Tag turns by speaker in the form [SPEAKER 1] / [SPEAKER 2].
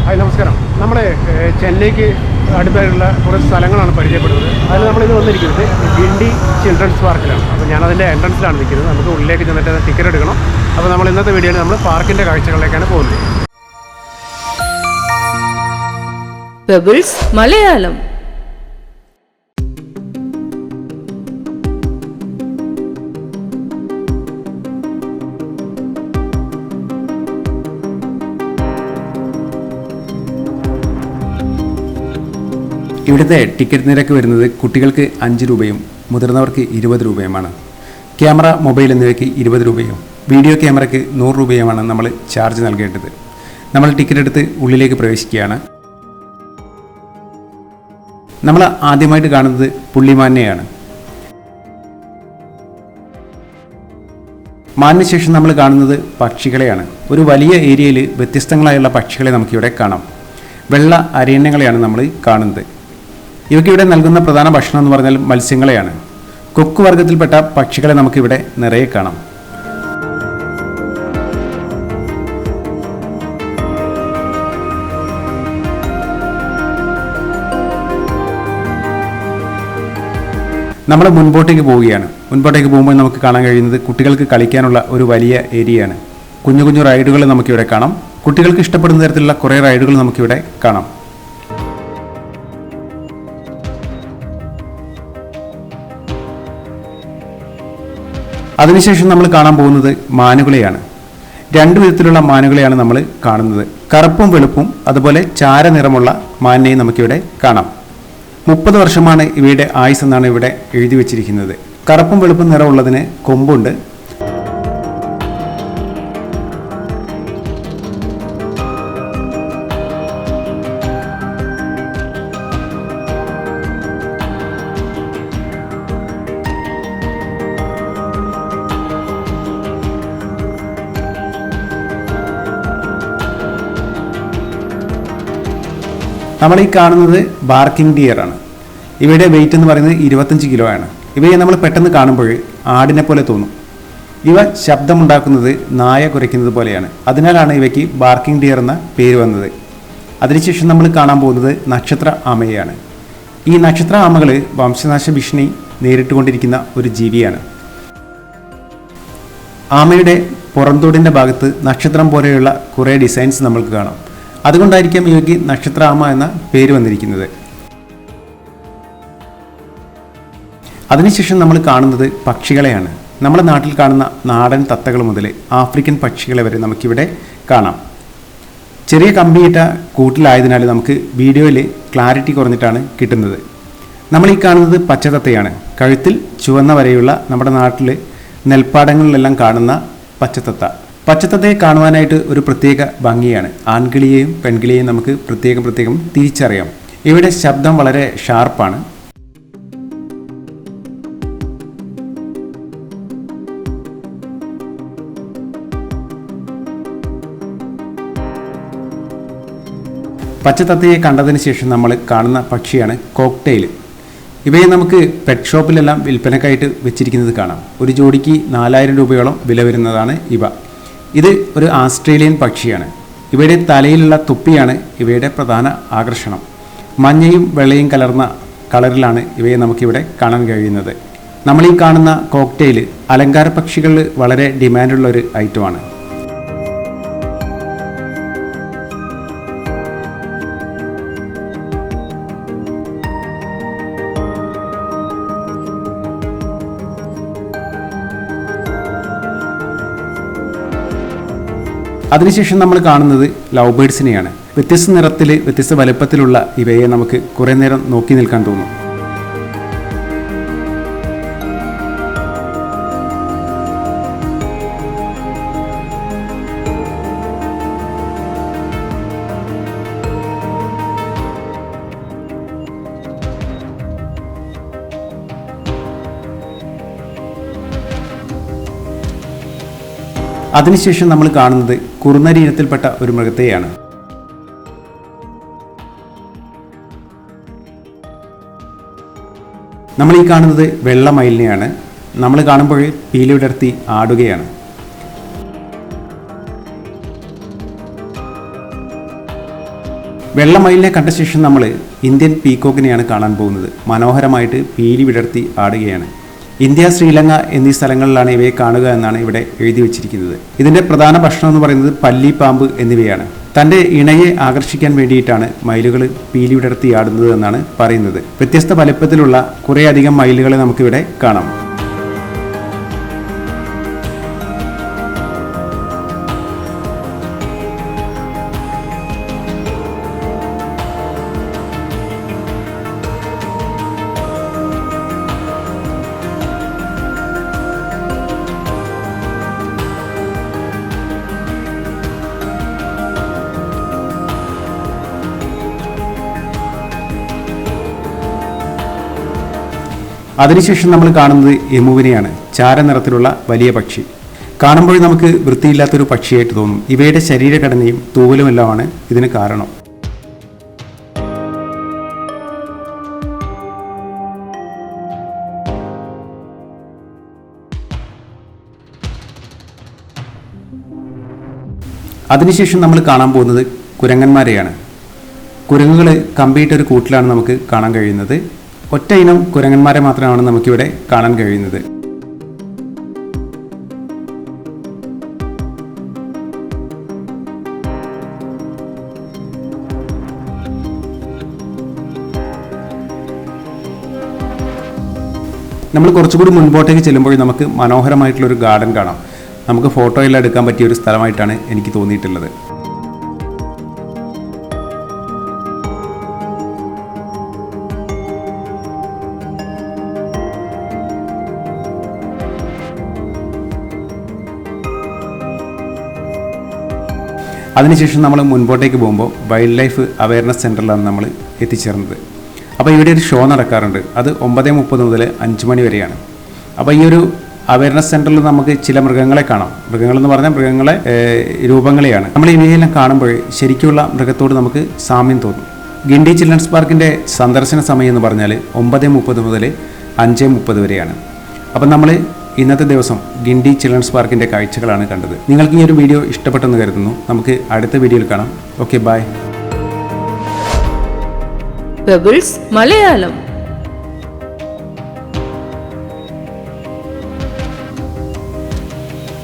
[SPEAKER 1] Hi നമസ്കാരം. നമ്മൾ ചെന്നൈക്ക് അടുത്തായിട്ടുള്ള കുറച്ച് സ്ഥലങ്ങളാണ് പരിചയപ്പെടുന്നത്. അതിൽ നമ്മളിത് വന്നിരിക്കുന്നത് ഗിണ്ടി ചിൽഡ്രൻസ് പാർക്കിലാണ്. അപ്പോൾ ഞാനതിൻ്റെ എൻട്രൻസിലാണ് നിൽക്കുന്നത്. നമുക്ക് ഉള്ളിലേക്ക് ചെന്നിട്ട് ടിക്കറ്റ് എടുക്കണം. അപ്പോൾ നമ്മൾ ഇന്നത്തെ വീഡിയോയിൽ നമ്മൾ പാർക്കിൻ്റെ കാഴ്ചകളിലേക്കാണ് പോകുന്നത്.
[SPEAKER 2] പെബിൾസ് മലയാളം.
[SPEAKER 3] ഇവിടുത്തെ ടിക്കറ്റ് നിരക്ക് വരുന്നത് കുട്ടികൾക്ക് 5 രൂപയും മുതിർന്നവർക്ക് 20 രൂപയുമാണ്. ക്യാമറ, മൊബൈൽ എന്നിവയ്ക്ക് 20 രൂപയും വീഡിയോ ക്യാമറയ്ക്ക് 100 രൂപയുമാണ് നമ്മൾ ചാർജ് നൽകേണ്ടത്. നമ്മൾ ടിക്കറ്റ് എടുത്ത് ഉള്ളിലേക്ക് പ്രവേശിക്കുകയാണ്. നമ്മൾ ആദ്യമായിട്ട് കാണുന്നത് പുള്ളിമാനെയാണ്. മാനിന് ശേഷം നമ്മൾ കാണുന്നത് പക്ഷികളെയാണ്. ഒരു വലിയ ഏരിയയിൽ വ്യത്യസ്തങ്ങളായുള്ള പക്ഷികളെ നമുക്കിവിടെ കാണാം. വെള്ള അരയന്നങ്ങളെയാണ് നമ്മൾ കാണുന്നത്. ഇവയ്ക്കിവിടെ നൽകുന്ന പ്രധാന ഭക്ഷണം എന്ന് പറഞ്ഞാൽ മത്സ്യങ്ങളെയാണ്. കൊക്ക് വർഗത്തിൽപ്പെട്ട പക്ഷികളെ നമുക്കിവിടെ നിറയെ കാണാം. നമ്മൾ മുൻപോട്ടേക്ക് പോവുകയാണ്. മുൻപോട്ടേക്ക് പോകുമ്പോൾ നമുക്ക് കാണാൻ കഴിയുന്നത് കുട്ടികൾക്ക് കളിക്കാനുള്ള ഒരു വലിയ ഏരിയയാണ്. കുഞ്ഞു കുഞ്ഞു റൈഡുകൾ നമുക്കിവിടെ കാണാം. കുട്ടികൾക്ക് ഇഷ്ടപ്പെടുന്ന തരത്തിലുള്ള കുറേ റൈഡുകൾ നമുക്കിവിടെ കാണാം. അതിനുശേഷം നമ്മൾ കാണാൻ പോകുന്നത് മാനുകളെയാണ്. 2 വിധത്തിലുള്ള മാനുകളെയാണ് നമ്മൾ കാണുന്നത്. കറുപ്പും വെളുപ്പും അതുപോലെ ചാര നിറമുള്ള മാനിനെയും നമുക്കിവിടെ കാണാം. 30 വർഷമാണ് ഇവയുടെ ആയുസ് എന്നാണ് ഇവിടെ എഴുതി വച്ചിരിക്കുന്നത്. കറുപ്പും വെളുപ്പും നിറമുള്ളതിന് കൊമ്പുണ്ട്. നമ്മൾ ഈ കാണുന്നത് ബാർക്കിംഗ് ഡിയർ ആണ്. ഇവയുടെ വെയിറ്റ് എന്ന് പറയുന്നത് 25 കിലോ ആണ്. ഇവയെ നമ്മൾ പെട്ടെന്ന് കാണുമ്പോൾ ആടിനെ പോലെ തോന്നും. ഇവ ശബ്ദമുണ്ടാക്കുന്നത് നായ കുരയ്ക്കുന്നത് പോലെയാണ്. അതിനാലാണ് ഇവയ്ക്ക് ബാർക്കിംഗ് ഡിയർ എന്ന പേര് വന്നത്. അതിനുശേഷം നമ്മൾ കാണാൻ പോകുന്നത് നക്ഷത്ര ആമയാണ്. ഈ നക്ഷത്ര ആമകൾ വംശനാശ ഭീഷണി നേരിട്ടുകൊണ്ടിരിക്കുന്ന ഒരു ജീവിയാണ്. ആമയുടെ പുറംതോടിൻ്റെ ഭാഗത്ത് നക്ഷത്രം പോലെയുള്ള കുറേ ഡിസൈൻസ് നമ്മൾക്ക് കാണാം. അതുകൊണ്ടായിരിക്കാം ഇവയ്ക്ക് നക്ഷത്ര ആമ എന്ന പേര് വന്നിരിക്കുന്നത്. അതിനുശേഷം നമ്മൾ കാണുന്നത് പക്ഷികളെയാണ്. നമ്മുടെ നാട്ടിൽ കാണുന്ന നാടൻ തത്തകൾ മുതൽ ആഫ്രിക്കൻ പക്ഷികളെ വരെ നമുക്കിവിടെ കാണാം. ചെറിയ കമ്പിയിട്ട കൂട്ടിലായതിനാൽ നമുക്ക് വീഡിയോയിൽ ക്ലാരിറ്റി കുറഞ്ഞിട്ടാണ് കിട്ടുന്നത്. നമ്മൾ ഈ കാണുന്നത് പച്ചത്തത്തയാണ്. കഴുത്തിൽ ചുവന്ന വരെയുള്ള നമ്മുടെ നാട്ടിൽ നെൽപ്പാടങ്ങളിലെല്ലാം കാണുന്ന പച്ചത്തത്ത. പച്ചത്തത്തയെ കാണുവാനായിട്ട് ഒരു പ്രത്യേക ഭംഗിയാണ്. ആൺകിളിയെയും പെൺകിളിയെയും നമുക്ക് പ്രത്യേകം തിരിച്ചറിയാം. ഇവിടെ ശബ്ദം വളരെ ഷാർപ്പാണ്. പച്ചത്തത്തയെ കണ്ടതിന് ശേഷം നമ്മൾ കാണുന്ന പക്ഷിയാണ് കോക്ടെയിൽ. ഇവയെ നമുക്ക് പെറ്റ് ഷോപ്പിലെല്ലാം വിൽപ്പനക്കായിട്ട് വെച്ചിരിക്കുന്നത് കാണാം. ഒരു ജോഡിക്ക് 4000 രൂപയോളം വില വരുന്നതാണ് ഇവ. ഇത് ഒരു ആസ്ട്രേലിയൻ പക്ഷിയാണ്. ഇവയുടെ തലയിലുള്ള തുപ്പിയാണ് ഇവയുടെ പ്രധാന ആകർഷണം. മഞ്ഞയും വെള്ളയും കലർന്ന കളറിലാണ് ഇവയെ നമുക്കിവിടെ കാണാൻ കഴിയുന്നത്. നമ്മൾ ഈ കാണുന്ന കോക്ടെയിൽ അലങ്കാര പക്ഷികളിൽ വളരെ ഡിമാൻഡുള്ള ഒരു ഐറ്റമാണ്. അതിനുശേഷം നമ്മൾ കാണുന്നത് ലവ് ബേഡ്സിനെയാണ്. വ്യത്യസ്ത നിറത്തിൽ വ്യത്യസ്ത വലുപ്പത്തിലുള്ള ഇവയെ നമുക്ക് കുറേ നേരം നോക്കി നിൽക്കാൻ തോന്നും. അതിനുശേഷം നമ്മൾ കാണുന്നത് കുറുനരി ഇനത്തിൽപ്പെട്ട ഒരു മൃഗത്തെയാണ്. നമ്മൾ ഈ കാണുന്നത് വെള്ള മയിലിനെയാണ്. നമ്മൾ കാണുമ്പോൾ പീലി വിടർത്തി ആടുകയാണ്. വെള്ളമയിലിനെ കണ്ട ശേഷം നമ്മൾ ഇന്ത്യൻ പീക്കോക്കിനെയാണ് കാണാൻ പോകുന്നത്. മനോഹരമായിട്ട് പീലി വിടർത്തി ആടുകയാണ്. ഇന്ത്യ, ശ്രീലങ്ക എന്നീ സ്ഥലങ്ങളിലാണ് ഇവയെ കാണുക എന്നാണ് ഇവിടെ എഴുതി വെച്ചിരിക്കുന്നത്. ഇതിൻ്റെ പ്രധാന ഭക്ഷണം എന്ന് പറയുന്നത് പല്ലിപ്പാമ്പ് എന്നിവയാണ്. തൻ്റെ ഇണയെ ആകർഷിക്കാൻ വേണ്ടിയിട്ടാണ് മയിലുകൾ പീലി വിടർത്തി ആടുന്നത് എന്നാണ് പറയുന്നത്. വ്യത്യസ്ത വലിപ്പത്തിലുള്ള കുറേയധികം മയിലുകളെ നമുക്കിവിടെ കാണാം. അതിനുശേഷം നമ്മൾ കാണുന്നത് എമുവിനെയാണ്. ചാരനിറത്തിലുള്ള വലിയ പക്ഷി. കാണുമ്പോൾ നമുക്ക് വൃത്തിയില്ലാത്തൊരു പക്ഷിയായിട്ട് തോന്നും. ഇവയുടെ ശരീരഘടനയും തൂവലുമെല്ലാമാണ് ഇതിന് കാരണം. അതിനുശേഷം നമ്മൾ കാണാൻ പോകുന്നത് കുരങ്ങന്മാരെയാണ്. കുരങ്ങുകൾ കമ്പിയിട്ടൊരു കൂട്ടിലാണ് നമുക്ക് കാണാൻ കഴിയുന്നത്. ഒറ്റ ഇനം കുരങ്ങന്മാരെ മാത്രമാണ് നമുക്കിവിടെ കാണാൻ കഴിയുന്നത്. നമ്മൾ കുറച്ചുകൂടി മുൻപോട്ടേക്ക് ചെല്ലുമ്പോൾ നമുക്ക് മനോഹരമായിട്ടുള്ളൊരു ഗാർഡൻ കാണാം. നമുക്ക് ഫോട്ടോയെല്ലാം എടുക്കാൻ പറ്റിയ ഒരു സ്ഥലമായിട്ടാണ് എനിക്ക് തോന്നിയിട്ടുള്ളത്. അതിനുശേഷം നമ്മൾ മുൻപോട്ടേക്ക് പോകുമ്പോൾ വൈൽഡ് ലൈഫ് അവയർനെസ് സെൻറ്ററിലാണ് നമ്മൾ എത്തിച്ചേർന്നത്. അപ്പോൾ ഇവിടെ ഒരു ഷോ നടക്കാറുണ്ട്. അത് 9:30 മുതൽ 5 മണി വരെയാണ്. അപ്പോൾ ഈ ഒരു അവയർനെസ് സെൻറ്ററിൽ നമുക്ക് ചില മൃഗങ്ങളെ കാണാം. മൃഗങ്ങളെന്ന് പറഞ്ഞാൽ മൃഗങ്ങളെ രൂപങ്ങളെയാണ്. നമ്മൾ ഇവയെല്ലാം കാണുമ്പോൾ ശരിക്കുള്ള മൃഗത്തോട് നമുക്ക് സാമ്യം തോന്നും. ഗിണ്ടി ചിൽഡ്രൻസ് പാർക്കിൻ്റെ സന്ദർശന സമയം എന്ന് പറഞ്ഞാൽ 9:30 മുതൽ 5:30 വരെയാണ്. അപ്പം നമ്മൾ ഇന്നത്തെ ദിവസം ഗിണ്ടി ചിൽഡ്രൻസ് പാർക്കിൻ്റെ കാഴ്ചകളാണ് കണ്ടത്. നിങ്ങൾക്ക് ഈ ഒരു വീഡിയോ ഇഷ്ടപ്പെട്ടെന്ന് കരുതുന്നു. നമുക്ക് അടുത്ത വീഡിയോയിൽ കാണാം. Okay, bye.
[SPEAKER 2] പെബിൾസ് മലയാളം.